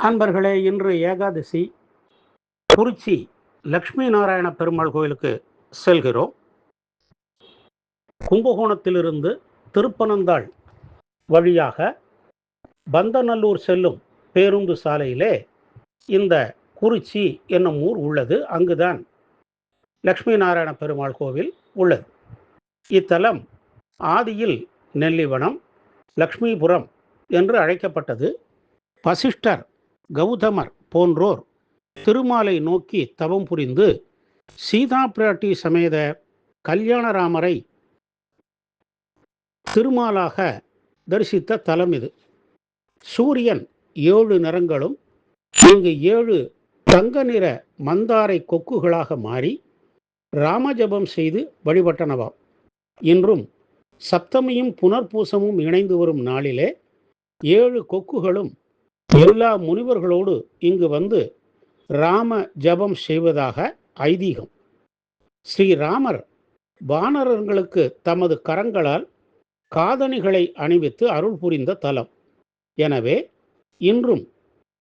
அன்பர்களே, இன்று ஏகாதசி. குறிச்சி லக்ஷ்மி நாராயண பெருமாள் கோயிலுக்கு செல்கிறோம். கும்பகோணத்திலிருந்து திருப்பனந்தாள் வழியாக பந்தநல்லூர் செல்லும் பேருந்து சாலையிலே இந்த குறிச்சி என்னும் ஊர் உள்ளது. அங்குதான் லக்ஷ்மி நாராயண பெருமாள் கோவில் உள்ளது. இத்தலம் ஆதியில் நெல்லிவனம், லக்ஷ்மிபுரம் என்று அழைக்கப்பட்டது. வசிஷ்டர், கௌதமர் போன்றோர் திருமாலை நோக்கி தவம் புரிந்து சீதா பிராட்டி சமேத கல்யாணராமரை திருமாலாக தரிசித்த தலம் இது. சூரியன் 7 நிறங்களும் இங்கு 7 தங்க நிற மந்தாரை கொக்குகளாக மாறி ராமஜபம் செய்து வழிபட்டனவாம். இன்றும் சப்தமியும் புனர்பூசமும் இணைந்து வரும் நாளிலே 7 கொக்குகளும் எல்லா முனிவர்களோடு இங்கு வந்து ராம ஜபம் செய்வதாக ஐதீகம். ஸ்ரீராமர் வானரர்களுக்கு தமது கரங்களால் காதணிகளை அணிவித்து அருள் புரிந்த தலம். எனவே இன்றும்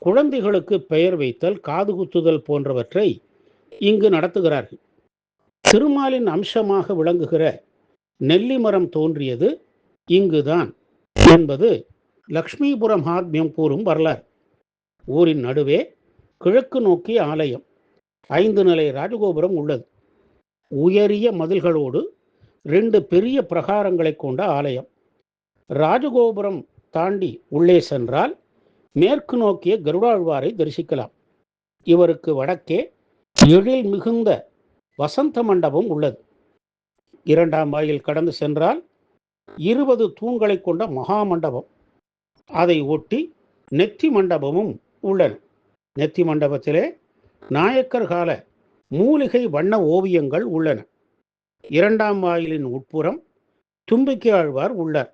குழந்தைகளுக்கு பெயர் வைத்தல், காது குத்துதல் போன்றவற்றை இங்கு நடத்துகிறார்கள். திருமாலின் அம்சமாக விளங்குகிற நெல்லிமரம் தோன்றியது இங்குதான் என்பது லக்ஷ்மிபுரம் ஆத்மியம் கூறும் வரலாறு. ஊரின் நடுவே கிழக்கு நோக்கி ஆலயம், 5 நிலை ராஜகோபுரம் உள்ளது. உயரிய மதில்களோடு 2 பெரிய பிரகாரங்களை கொண்ட ஆலயம். ராஜகோபுரம் தாண்டி உள்ளே சென்றால் மேற்கு நோக்கிய கருடாழ்வாரை தரிசிக்கலாம். இவருக்கு வடக்கே எழில் மிகுந்த வசந்த மண்டபம் உள்ளது. 2ஆம் வாயில் கடந்து சென்றால் 20 தூண்களை கொண்ட மகா மண்டபம், அதை ஒட்டி நெத்தி மண்டபமும் உள்ளன. நெத்தி மண்டபத்திலே நாயக்கர் கால மூலிகை வண்ண ஓவியங்கள் உள்ளன. 2ஆம் வாயிலின் உட்புறம் தும்பிக்கை ஆழ்வார் உள்ளார்.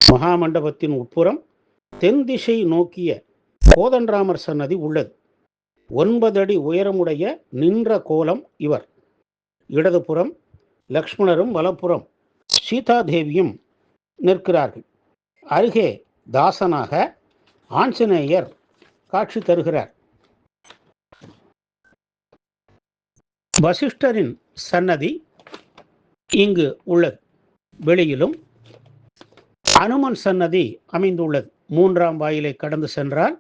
மகாமண்டபத்தின் உட்புறம் தென் திசை நோக்கிய கோதண்டராமர் சன்னதி உள்ளது. 9 அடி உயரமுடைய நின்ற கோலம் இவர். இடதுபுறம் லக்ஷ்மணரும் வலப்புறம் சீதாதேவியும் நிற்கிறார்கள். அருகே தாசனாக ஆஞ்சநேயர் காட்சி தருகிறார். வசிஷ்டரின் சன்னதி இங்கு உள்ளது. வெளியிலும் அனுமன் சன்னதி அமைந்துள்ளது. 3ஆம் வாயிலை கடந்து சென்றால்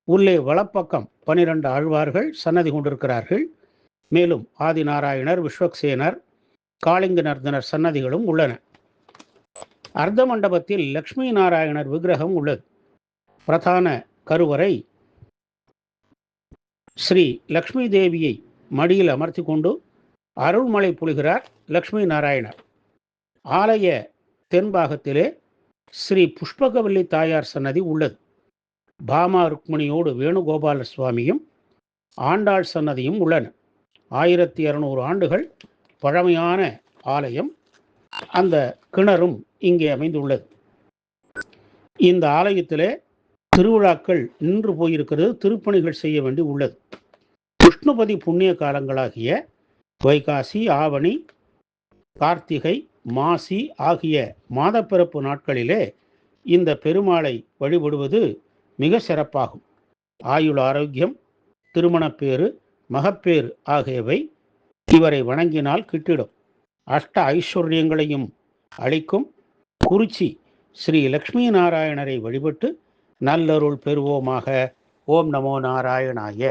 உள்ளே வலப்பக்கம் 12 ஆழ்வார்கள் சன்னதி கொண்டிருக்கிறார்கள். மேலும் ஆதிநாராயணர், விஸ்வக்சேனர், காளிங்கநர்தனர் சன்னதிகளும் உள்ளன. அர்த்த மண்டபத்தில் லக்ஷ்மி நாராயணர் விக்கிரகம் உள்ளது. பிரதான கருவறை ஸ்ரீ லக்ஷ்மி தேவியை மடியில் அமர்த்தி கொண்டு அருள்மழை பொழிகிறார் லக்ஷ்மி நாராயணர். ஆலய தென்பாகத்திலே ஸ்ரீ புஷ்பகவல்லி தாயார் சன்னதி உள்ளது. பாமா ருக்மணியோடு வேணுகோபால சுவாமியும் ஆண்டாள் சன்னதியும் உள்ளன. 1200 ஆண்டுகள் பழமையான ஆலயம். அந்த கிணறும் இங்கே அமைந்துள்ளது. இந்த ஆலயத்திலே திருவிழாக்கள் நின்று போயிருக்கிறது. திருப்பணிகள் செய்ய வேண்டி உள்ளது. விஷ்ணுபதி புண்ணிய காலங்களாகிய வைகாசி, ஆவணி, கார்த்திகை, மாசி ஆகிய மாதப்பிறப்பு நாட்களிலே இந்த பெருமாளை வழிபடுவது மிக சிறப்பாகும். ஆயுள் ஆரோக்கியம், திருமணப்பேறு, மகப்பேறு ஆகியவை இவரை வணங்கினால் கிட்டிடும். அஷ்ட ஐஸ்வர்யங்களையும் அளிக்கும் குறிச்சி ஸ்ரீ லக்ஷ்மி நாராயணரை வழிபட்டு நல்லருள் பெறுவோமாக. ஓம் நமோ நாராயணாய.